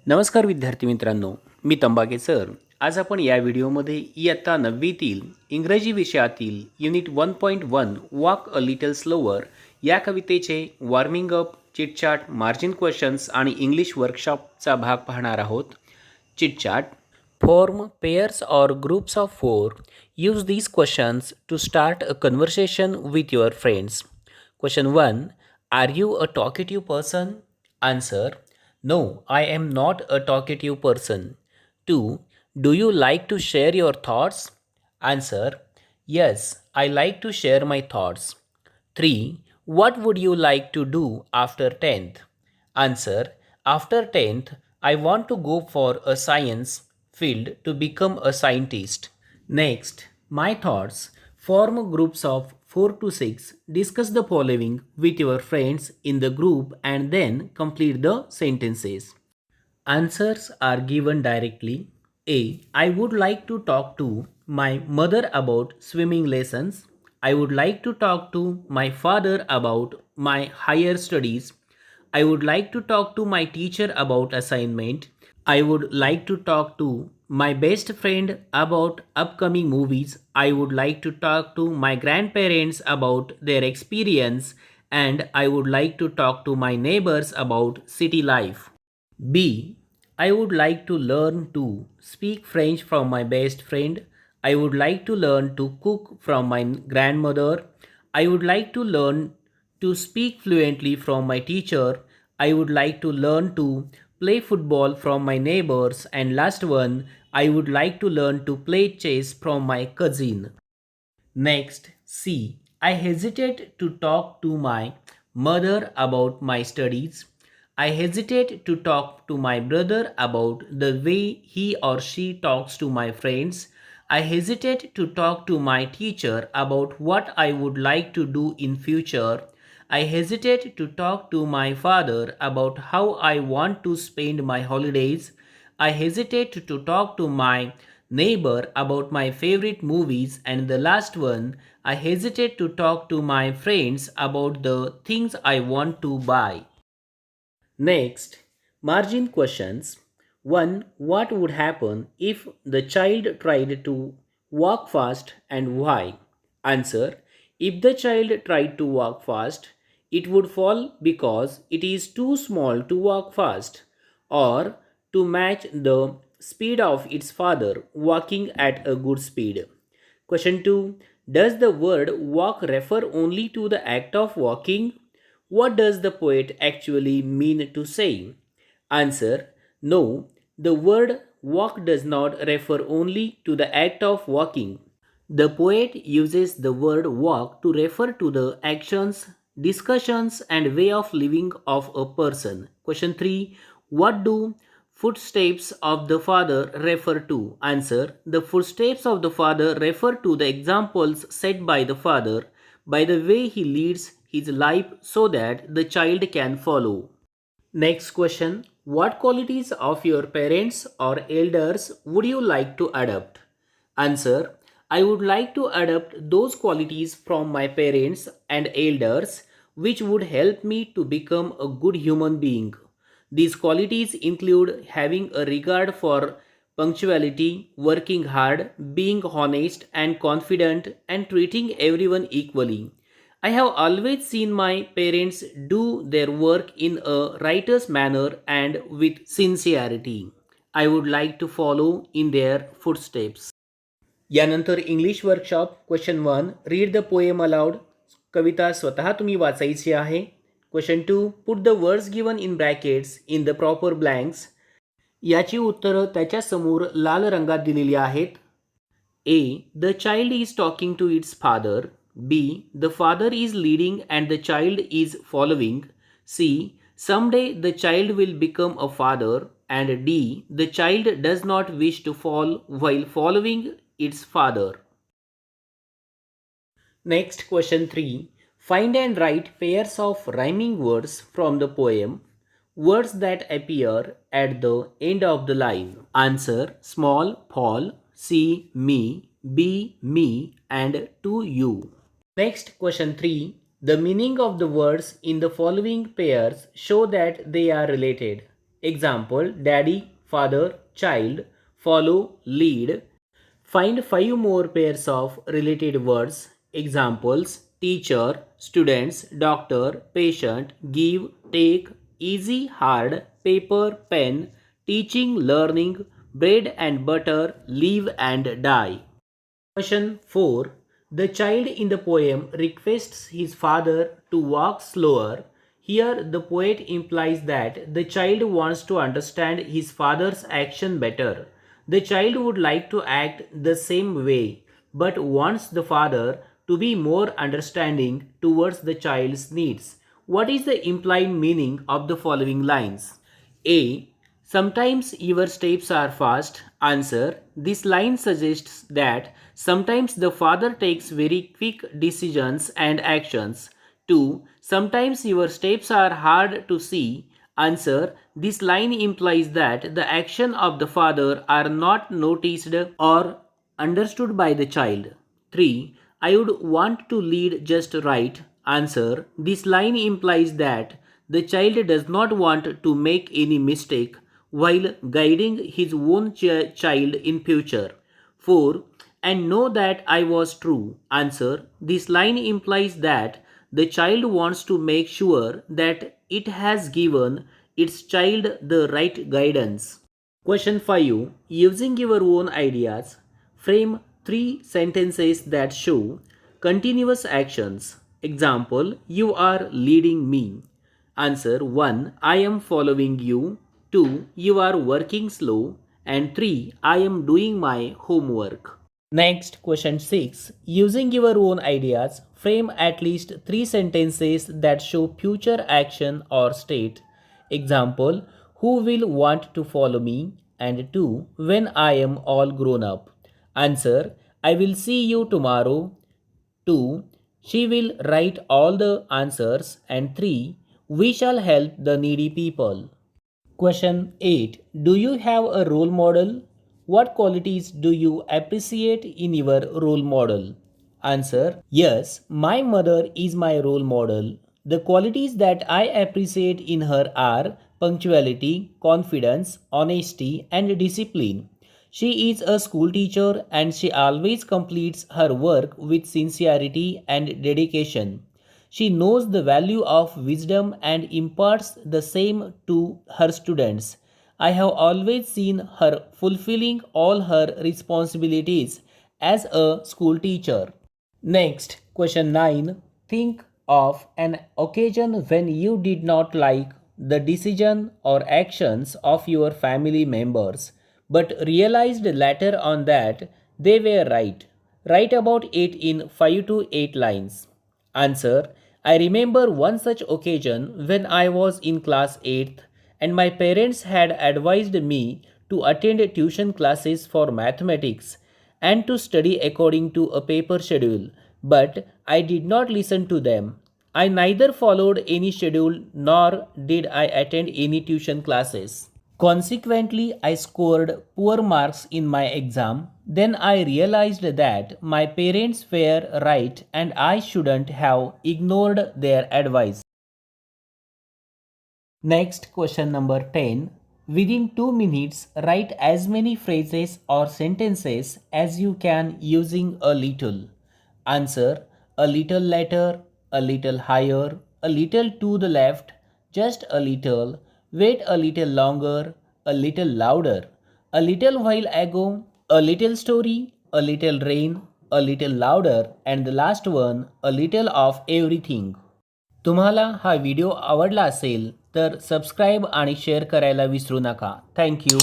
नमस्कार विद्यार्थी मित्रांनो, मी तंबाके सर. आज आपण या व्हिडिओमध्ये इयत्ता 9वीतील इंग्रजी विषयातील unit 1.1 walk a little slower या कवितेचे warming up, chitchat, margin questions आणि इंग्लिश वर्कशॉपचा भाग पाहणार आहोत. Chitchat. Form pairs or groups of four. Use these questions to start a conversation with your friends. Question 1. Are you a talkative person? Answer. No, I am not a talkative person. 2. Do you like to share your thoughts? Answer. Yes, I like to share my thoughts. 3. What would you like to do after 10th? Answer. After 10th, I want to go for a science field to become a scientist. Next, my thoughts. Form groups of 4 to 6. Discuss the following with your friends in the group and then complete the sentences. Answers are given directly. A. I would like to talk to my mother about swimming lessons. I would like to talk to my father about my higher studies. I would like to talk to my teacher about assignment. I would like to talk to my best friend about upcoming movies. I would like to talk to my grandparents about their experience, and I would like to talk to my neighbors about city life. B. I would like to learn to speak French from my best friend. I would like to learn to cook from my grandmother. I would like to learn to speak fluently from my teacher. I would like to learn to play football from my neighbors. And last one, I would like to learn to play chess from my cousin. Next, C. I hesitate to talk to my mother about my studies. I hesitate to talk to my brother about the way he or she talks to my friends. I hesitate to talk to my teacher about what I would like to do in future. I hesitate to talk to my father about how I want to spend my holidays. I hesitate to talk to my neighbor about my favorite movies, and the last one, I hesitate to talk to my friends about the things I want to buy. Next, margin questions. 1. What would happen if the child tried to walk fast and why? Answer. If the child tried to walk fast, it would fall because it is too small to walk fast or to match the speed of its father walking at a good speed. Question 2. Does the word walk refer only to the act of walking? What does the poet actually mean to say? Answer. No, the word walk does not refer only to the act of walking. The poet uses the word walk to refer to the actions, discussions, and way of living of a person. Question 3. What do footsteps of the father refer to? Answer. The footsteps of the father refer to the examples set by the father, by the way he leads his life so that the child can follow. Next question. What qualities of your parents or elders would you like to adopt? Answer. I would like to adopt those qualities from my parents and elders which would help me to become a good human being. These qualities include having a regard for punctuality, working hard, being honest and confident, and treating everyone equally. I have always seen my parents do their work in a righteous manner and with sincerity. I would like to follow in their footsteps. यानंतर English workshop. Question 1. Read the poem aloud. कविता स्वतः तुम्ही वाचायची आहे. Question 2. Put the words given in brackets in the proper blanks. याची उत्तरं त्याच्या समोर लाल रंगात दिलेली आहेत. A. The child is talking to its father. B. The father is leading and the child is following. C. Someday the child will become a father. And D. The child does not wish to fall while following its father. Next, question 3. Find and write pairs of rhyming words from the poem. Words that appear at the end of the line. Answer. Small, fall. C. Me. B. Me. And to you. Next, question 3. The meaning of the words in the following pairs show that they are related. Example, daddy, father, child. Follow, lead. Find 5 more pairs of related words. Examples, teacher, students, doctor, patient, give, take, easy, hard, paper, pen, teaching, learning, bread and butter, live and die. Question 4. The child in the poem requests his father to walk slower. Here, the poet implies that the child wants to understand his father's action better. The child would like to act the same way, but wants the father to be more understanding towards the child's needs. What is the implied meaning of the following lines? A. Sometimes your steps are fast. Answer. This line suggests that sometimes the father takes very quick decisions and actions. 2. Sometimes your steps are hard to see. Answer. This line implies that the action of the father are not noticed or understood by the child. 3. I would want to lead just right. Answer. This line implies that the child does not want to make any mistake while guiding his own child in future. 4. And know that I was true. Answer. This line implies that the child wants to make sure that it has given its child the right guidance. Question 5. Using your own ideas, frame 3 sentences that show continuous actions. Example, you are leading me. Answer 1. I am following you. 2. You are working slow. And 3. I am doing my homework. Next, question 6. Using your own ideas, frame at least 3 sentences that show future action or state. Example, who will want to follow me? And 2. When I am all grown up. Answer, I will see you tomorrow. 2. She will write all the answers. And 3. We shall help the needy people. Question 8. Do you have a role model? What qualities do you appreciate in your role model? Answer. Yes, my mother is my role model. The qualities that I appreciate in her are punctuality, confidence, honesty, and discipline. She is a school teacher and she always completes her work with sincerity and dedication. She knows the value of wisdom and imparts the same to her students. I have always seen her fulfilling all her responsibilities as a school teacher. Next, question 9. Think of an occasion when you did not like the decision or actions of your family members but realized later on that they were right. Write about it in 5 to 8 lines. Answer. I remember one such occasion when I was in class 8th and my parents had advised me to attend tuition classes for mathematics and to study according to a paper schedule, but I did not listen to them. I neither followed any schedule nor did I attend any tuition classes. Consequently, I scored poor marks in my exam. Then I realized that my parents were right and I shouldn't have ignored their advice. Next, question number 10. Within 2 minutes, write as many phrases or sentences as you can using a little. Answer, a little later, a little higher, a little to the left, just a little, wait a little longer, a little louder, a little while ago, a little story, a little rain, a little louder, and the last one, a little of everything. तुम्हाला हा video आवडला असेल तर subscribe आणि share करायला विसरू नका. Thank you.